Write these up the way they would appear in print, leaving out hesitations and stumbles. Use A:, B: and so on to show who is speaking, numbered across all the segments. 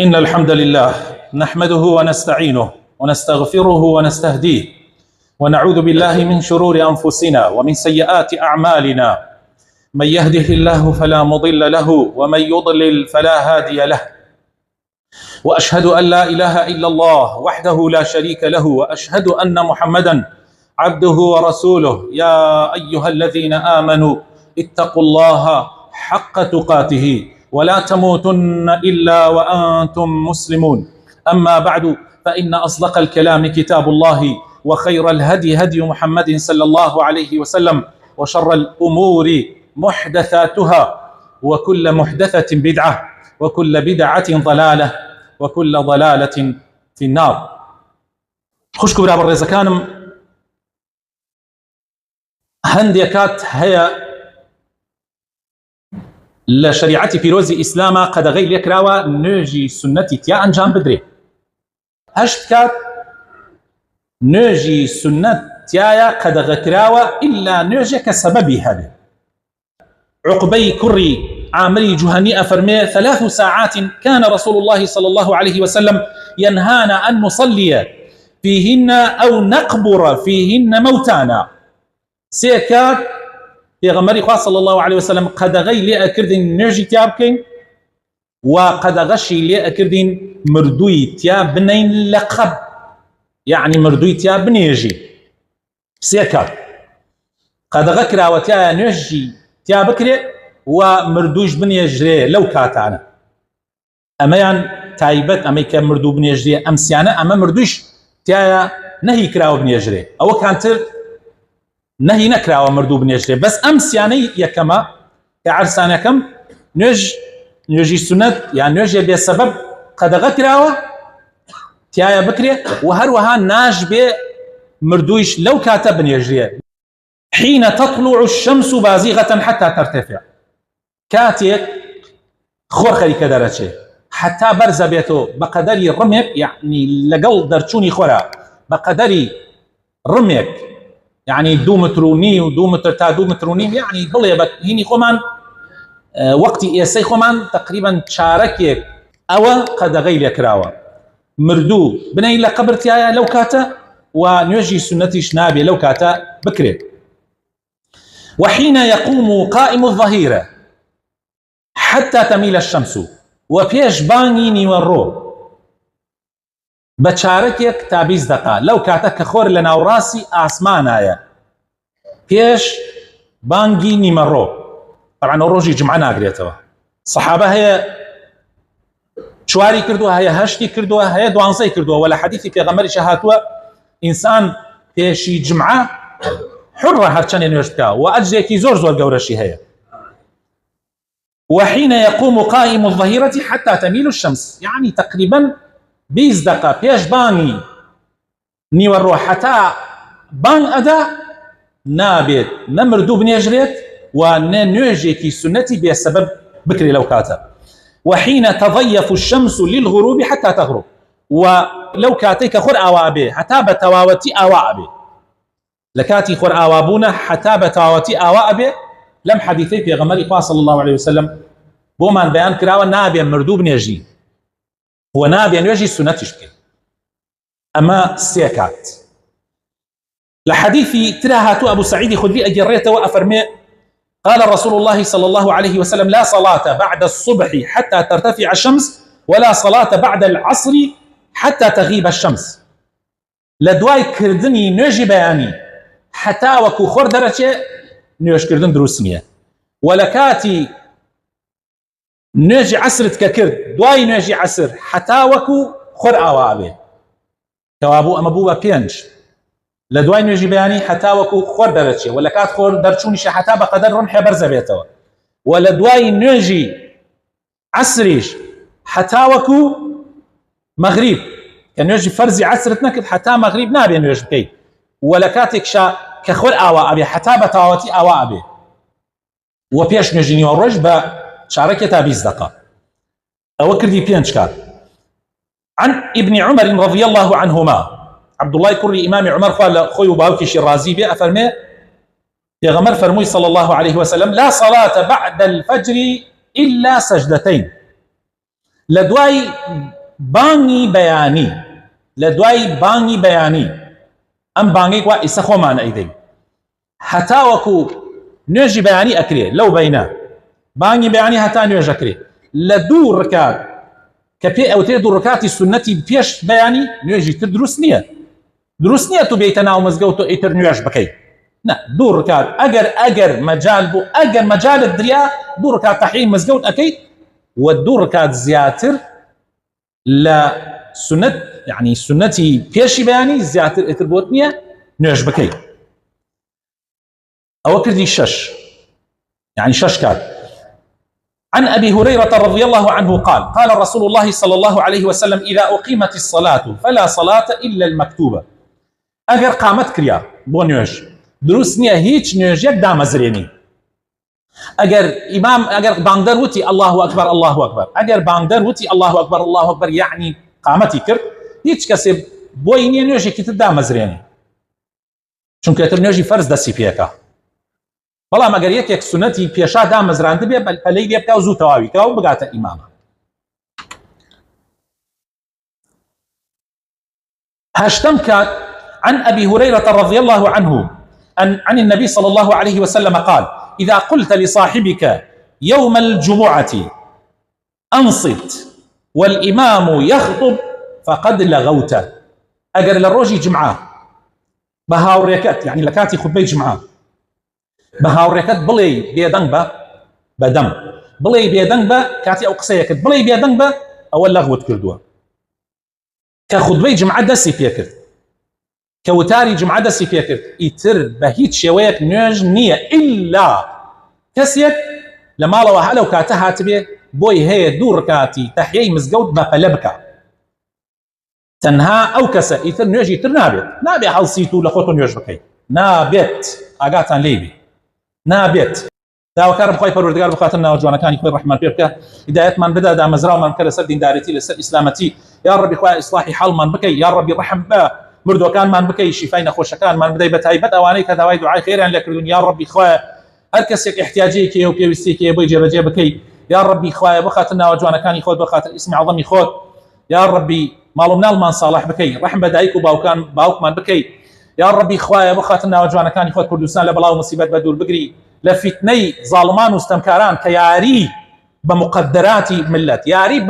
A: إن الحمد لله نحمده ونستعينه ونستغفره ونستهديه ونعوذ بالله من شرور أنفسنا ومن سيئات أعمالنا. من يهده الله فلا مضل له ومن يضلل فلا هادي له، وأشهد أن لا إله إلا الله وحده لا شريك له، وأشهد أن محمدا عبده ورسوله. يا أيها الذين آمنوا اتقوا الله حق تقاته ولا تموتن إلا وأنتم مسلمون. أما بعد، فإن أصدق الكلام كتاب الله، وخير الهدي هدي محمد صلى الله عليه وسلم، وشر الأمور محدثاتها، وكل محدثة بدعة، وكل بدعة ضلالة، وكل ضلالة في النار. خوشكو برابر ريزكانم هنديكات هيا لشريعتي في روزي إسلاما قد غير يكراوى نوجي سنتي تيا أنجام بدري هشتكات نوجي سنة تيايا قد غكراوى إلا نوجي كسببي هذا. عقبي كري عامري جهني أفرمي 3 ساعات كان رسول الله صلى الله عليه وسلم ينهانا أن نصلي فيهن أو نقبر فيهن موتانا. سيكات پیغمبری خواه صلی الله علیه وسلم قدغی لی اکردین نرجی تیاب کن و قدغشی لی اکردین مردوی تیاب بنین لقب، يعني مردوی تیاب بنیجی سیکر قدغ کراوه تیاب نرجی تیاب کری و مردویش بنیجری لو کاتانا اما یان تایبت اما که مردو بنیجری امسیانه اما مردویش تیاب نهی کراوه بنیجری او کانتر نهي نكرا ومردوب نيجري بس امس يعني يكما كعرسان يكم نيجي سنة يعني نيجي بسبب قد غكراوه تيايا بكري وهروها ناجبه مردويش لو كاتب نيجري. حين تطلع الشمس بازغة حتى ترتفع كاتيك خور خلي كدرتشي حتى برز بيته بقدري رميك، يعني لقل درتشوني خورا بقدري رميك يعني 2 متر وني و 2 متر تا 2 متر وني، يعني ضليبك هيني خمان وقتي إيسي خمان تقريبا شاركيك أو قد غير يكراوة مردو بني إلا قبرتيايا لو كاتا ونيجي سنتي شنابي لو كاتا بكري. وحين يقوم قائم الظهيرة حتى تميل الشمس وبيش باني نيورو بچاركيك تابيز دقا لو كاتا كخور لنا وراسي آسمان آيا بيش بانجي نيمرو. طبعا الروجي جمعنا قريتوا صحابة هي شواري كردوها هي هشتي كردوها هي دوانزي كردوها ولا حديثي في غمري شهاتوا إنسان بيشي جمعة حرة هرشان ينوشتكا وأجزيكي زور زور قورشي هي. وحين يقوم قائم الظهيرة حتى تميل الشمس، يعني تقريبا 20 دقيقة بيش باني نيورو حتى بان أدا نابت نمردو بنيجريت وننوجي كي سنتي بسبب بكري لو كاتا. وحين تضيف الشمس للغروب حتى تغرب ولو كاتيك خور آوابي حتى بتواوتي آوابي لكاتي خور آوابونا حتى بتواوتي آوابي. لم حديثي في غمري صلى الله عليه وسلم بومان بيان كراوة نابي مردو بنيجي هو نابي أن يجي سنتش كي أما سيكات لحديثي تراهاتو أبو سعيد خدري أجريته وأفرمي قال رسول الله صلى الله عليه وسلم: لا صلاة بعد الصبح حتى ترتفع الشمس ولا صلاة بعد العصر حتى تغيب الشمس. لدواي كردني نجي بياني حتى وكو خور درجة نيوش كردن دروسنية ولكاتي نجي عسرت ككرد دواي نجي عسر حتى وكو خور آوابي كوابو أما بوبا بينج لدواي نجي بياني حتى وكو خور درجة ولا كات خور درشونيش حتى بقدر رمح برزة بيتوا ولا دواي نجي عسريش حتى وكو مغرب كان يجي فرزي عسرت نكد حتى مغرب نابي نجي بكي ولا كاتك شا كخور آوابي حتى بتاوتي آوابي وبيش نجي نيورج شاركة 20 دقيقة أو كردي بينشكار. عن ابن عمر رضي الله عنهما عبد الله كري إمام عمر قال خوي باوكي شرازي بي أفرمي يا غمر فرمي صلى الله عليه وسلم: لا صلاة بعد الفجر إلا سجدتين لدواي باني بياني ام بانگی وا ئیسە خۆمان ئەیدەین هەتا وەکو نوێژی بەیانی ئەکرێ لەو بەینە بانگی بەیانی هەتا نوێژ ئەکرێ لە دوو ڕکات کە پێ ئەوترێ دوو ڕکاتی سونەتی پێش بەیانی نوێژی تر دروست نییە تو بێیتە ناو مزگەوت و ئیتر نوێژ بکەیت نه دوو ڕکات ئەگەر مەجال بوو ئەگەر مەجالت دریا دوو ڕکات تەحیی مزگەوت ئەکەیت و دوو ڕکات زیاتر لە سنت يعني سنتي بيشي بياني زياتر اتر بوتنيا نوش بكي او كردي شش يعني شش كان عن ابي هريره رضي الله عنه قال رسول الله صلى الله عليه وسلم اذا اقيمت الصلاه فلا صلاه الا المكتوبه اگر قامت كريا بو نوش دروسنيا هيج نوش يك دامزريني اگر امام اگر باندر وتي الله اكبر اگر باندر وتي الله اكبر يعني قامتي كر هیچ کەسێ بۆی نییە نوێژێکی تر دامەزرێنێ چونکە ئێتر نوێژی فەرز دەستی پێکە بەڵام ئەگەر یەکێک سونەتی پێشا دامەزراند بێ پەلەی لێ بکە و زوو تەواوی کە و بگاتە ئیمامە هەشتم کات عن أبي هريرة رضي الله عنه عن النبي صلى الله عليه وسلم قال إذا قلت لصاحبك يوم الجمعة أنصت والإمام يخطب فقد لغوت اگر لروجي جمعه بهاوريكت يعني لكاتي خطبه جمعه بهاوريكت بلي بيدنبا بدم بلي بيدنبا كاتي او قصيك بلي بيدنبا او لغوت كردوا كخطبه جمعه دسي فيكر كوتاري جمعه دسي فيكر يتر بهيت شويك نوج نيه الا كسيك لما لو هلو كاتها تبي بوي هي دور كاتي تحيي مزقود بقلبك تنها او كسا يتر نوجي تر نابێت هەڵسیت و لە خۆتۆ نوێژ بکەیت نابێت ئاگاتان لێبێ نابێت داواکارم خۆی پەروەردگار بخاتە ناو جوانەکانی خۆی ڕەحمان پێ بکە هیدایەتمان بدا دامەزراومان بکە لەسەر دینداریەتی لەسەر ئیسلامەتی یا ڕەبی خوای ئیسلاحی حاڵمان بکەی یا ڕەبی ڕەحم بە مردوەکانمان بکەی شیفای نەخۆشەکانمان بدەی بە تایبەت ئەوانەی کە داوای دوعای خێریان لێ کردوون یا ڕەبی خوایە هەر کەسێک احتیاجەیەکی هەیە و پێویستیەکی هەیە بۆی جێبەجێ بکەی یا ڕەبی خوایە بخاتە ناو جوانەکانی خۆت بخاتە ئیسمی عەظەمی خۆت یا ڕەبی ماڵ و مناڵمان ساڵح بکەی ڕەحم بە دایک و باوکمان بکەی یا ڕەبی خوایە بخاتە ناو جوانەکانی خۆت کوردستان لە بەڵاو مصیبەت بە دوور بگری لە فیتنەی زاڵمان و ستەمکاران کە یاری بە مقدراتی ملت یاری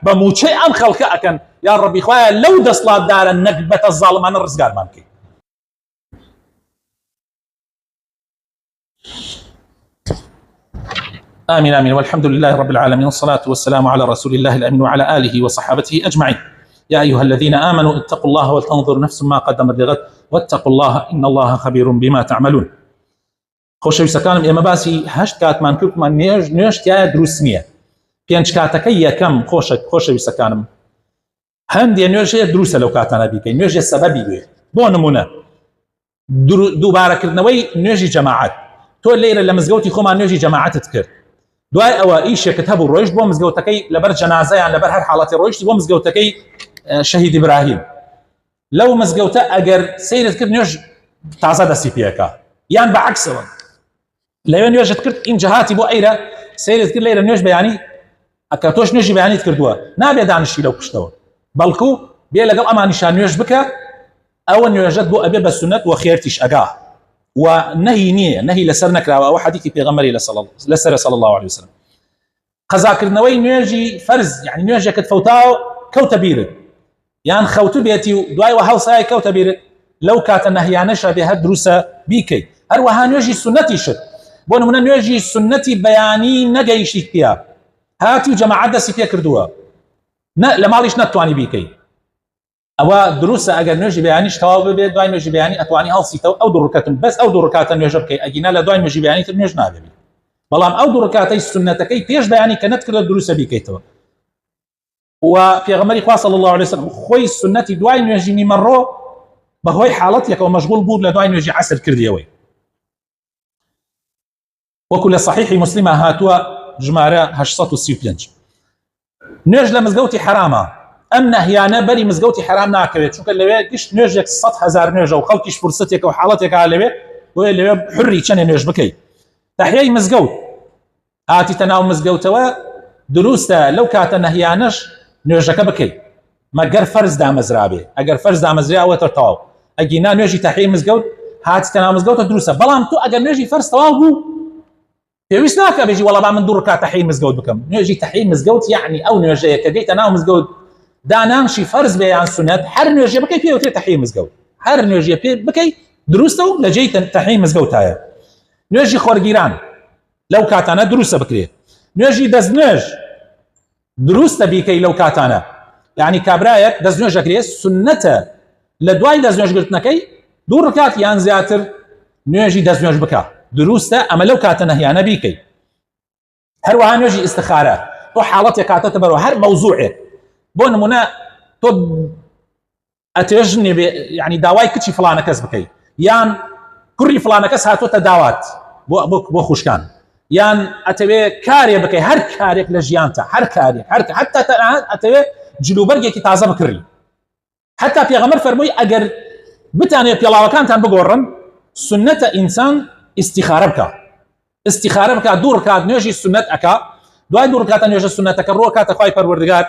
A: بە موچەی ئەم خەڵکە ئەکەن یا ڕەبی خوایە لەو دەسڵاتدارە نەکبەتە زاڵمانە ڕزگارمان بکەی آمين آمين والحمد لله رب العالمين والصلاة والسلام على رسول الله الأمين وعلى آله وصحابته أجمعين يا أيها الذين آمنوا اتقوا الله ولتنظر نفس ما قدمت لغد واتقوا الله إن الله خبير بما تعملون خۆشەویستەکانم ئێمە باسی هەشت کاتمان کردمان نوێژ تایە دروست نییە پێنج کاتەکە یەکەم خۆشەویستەکانم هەندێ نوێژەیە دروستە لەو کاتانە بیکەین نوێژێ سەبەبی بێ بۆ نمونە دووبارەکردنەوەی نوێژی جەماعەت تۆ لێرە لە مزگەوتی خۆمان نوێژی جەماعەتت کرد دوای ئەوە ئیشێکت هەبوو ڕۆیشت بۆ مزگەوتەکەی لەبەر جەنازەیان لەبەر هەر حاڵەتی ڕۆیشتی بۆ مزگەوتەکەی شەهید ئیبراهیم لەو مزگەوتە ئەگەر سەیرت کرد نوێژ تازە دەستی پێکە یان بەعەکسەوە لەوێ نوێژت کرد ئینجا هاتی بۆ ئەیرە سەیرت کرد لێرە نوێژ بەیانی ئەکە تۆش نوێژی بەیانیت کردووە نابێ دانیشی لەو پشتەوە بەڵکو بێ لەگەڵ ئەمانیشان نوێژ بکە ئەوە نوێژت بۆ ئەبێ بە سونەت و خێرتیش ئەگا ونهي نية نهي لسر نكراوة أو حديثي في غمري لسر صلى الله عليه وسلم قزاكرنوي نوجي فرز يعني نوجي كتفوتاو كوتبيرد يعني خوتو بيتي دواي وهاو ساي كوتبيرد لو كانت النهيانشة بها دروسة بيكي هروها نوجي سنتي شد بون من نوجي سنتي بياني نجيشي فيها هاتي وجماعة دسي فيها كردوها لما ليش نتواني بيكي أو دروسة أجر نوجي بيانيش تواب بيد دواي نوجي بياني أتواني هالسيتو أو دركات بس أو دركات نوجي بكي أجينا لدواي نوجي بياني تنوج نابي بلام أو دركات السنة كي بيش بياني كانت كذا دروسة بيكيتوا وفي غمري صلى الله عليه وسلم خوي السنة دواي نوجي مرة بهوي حالتك أو مشغول بود لدواي نوجي عسل كرديوي وكل صحيح مسلمة هاتوا جمارة هشصات السيوبينج نوج لمزقوتي حرامة ام نهيانه بری مزگوتی حرام ناکوێت چونکە لەوێ گشت نوێژێک 100,000 نوێژە و خەڵکیش فرسەتێک و حاڵەتێکا لەوێ بۆیە لەوێ حڕی چەندێ نوێژ بکەیت تەحیای مزگەوت هاتیتە ناو مزگەوتەوە دروستە لەو کاتە نەهیانەش نوێژەکە بکەیت مەگەر فەرز دامەزرابێ ئەگەر فەرز دامەزراوەتە تەواو ئەگینا نوێژی تەحیە مزگەوت هاتیتە ناو مزگەوتە دروستە بەڵام تۆ ئەگەر نوێژی فەرز تەواو بوو پێویست ناکە بێژی وەڵا با من 2 ڕکات تەحیە مزگەوت بکەم نوێژی تەحیە مزگەوت یعنی ئەو نوێژەیە کە دێتە ناو مزگەوت دانانشی فەرز بێ یان سونەت هەر نوێژێ بکەی پێوترێت تەحیە مزگەوت هەر نوێژیە پێ بکەی دروستە و لە جێی تەحیە مزگەوتایە نوێژی خۆرگیران لەو کاتانە دروستە بکرێت نوێژی دەستنوێژ دروستە بیکەی لەو کاتانە یعنی کابرایەک دەستنوێژ ئەکرێت سونەتە لە دوای دەستنوێژگرتنەکەی 2 ڕکات یان زیاتر نوێژی دەستنوێژ بکە دروستە ئەمە لەو کاتە نەهیانە بیکەی هەروەها نوێژی ئیستخارە تۆ حاڵەتێک کاتەتە بەرەوە هەر مەوزوعێک بۆ نمونە تۆ ئەتێژنێ بێ یعنی داوای کچی فلانە کەس بکەیت یان کوڕی فلانە کەس هاتۆتە داوات بۆ خوشکان یان ئەتەوێ کارێ بکەی هەر کارێک لە ژیانتە هەر کارێک حتا ئەتەوێ جلوبەرگێکی تازە بکڕی حتا پێغەمبەر فەرمووی ئەگەر بتانێت پێڵاوەکانتان بگۆڕن سنەتە ئینسان ئیستیخارە بکە استیخارە بکە 2 ڕکات نوێژی سنەت ئەکا دوای 2 ڕکاتە نوێژە سنەتەکە ڕۆ کاتە خوای پەروەردگار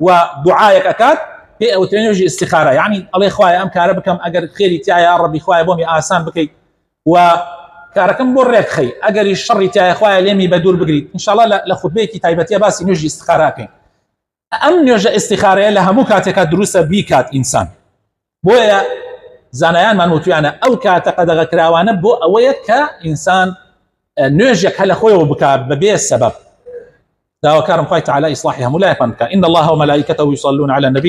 A: و دوعایەک ئەکات پێ ئەوترێ نوێژی استیخارە یعنی ئەڵێ خوایە ئەم کارە بکەم ئەگەر خێری تایە ڕەبی خوایە بۆمی ئاسان بکەیت و کارەکەم بۆ ڕێکخەی ئەگەری شەڕی تایە خوایە لێمی بە دوور بگریت انشاءالله لە خوتبەیەکی تایبەتیە باسی نوێژی استیخارەکەین ئەم نوێژە استیخارەیە لە هەموو کاتێکا دروستە بیکات ئینسان بۆیە زانایانمان وتویانە ئەو کاتە قەدەغەکراوانە بۆ ئەوەیە کە ئینسان نوێژێک هەلە خۆیەوە بکات بەبێ سەبەب داواکارم خوای تعالی ئیصلاحی هەموو لایەکمان بکات إن الله وملائكته يصلون على النبي